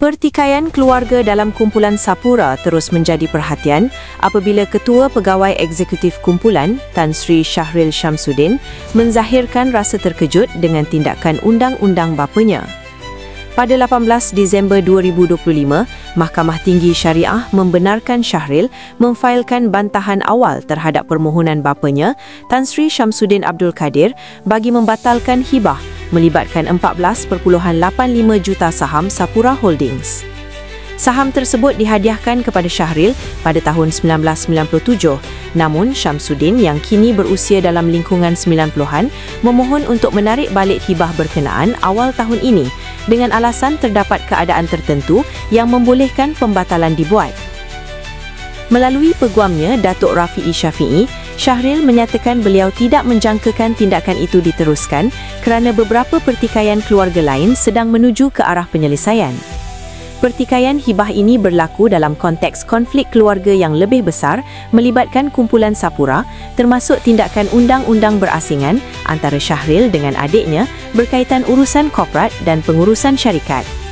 Pertikaian keluarga dalam kumpulan Sapura terus menjadi perhatian apabila Ketua Pegawai Eksekutif Kumpulan, Tan Sri Syahril Shamsuddin, menzahirkan rasa terkejut dengan tindakan undang-undang bapanya. Pada 18 Disember 2025, Mahkamah Tinggi Syariah membenarkan Syahril memfailkan bantahan awal terhadap permohonan bapanya, Tan Sri Shamsuddin Abdul Kadir, bagi membatalkan hibah melibatkan 14.85 juta saham Sapura Holdings. Saham tersebut dihadiahkan kepada Syahril pada tahun 1997, namun Shamsuddin yang kini berusia dalam lingkungan 90-an memohon untuk menarik balik hibah berkenaan awal tahun ini dengan alasan terdapat keadaan tertentu yang membolehkan pembatalan dibuat. Melalui peguamnya, Datuk Rafi'i Syafi'i, Syahril menyatakan beliau tidak menjangkakan tindakan itu diteruskan kerana beberapa pertikaian keluarga lain sedang menuju ke arah penyelesaian. Pertikaian hibah ini berlaku dalam konteks konflik keluarga yang lebih besar melibatkan kumpulan Sapura, termasuk tindakan undang-undang berasingan antara Syahril dengan adiknya berkaitan urusan korporat dan pengurusan syarikat.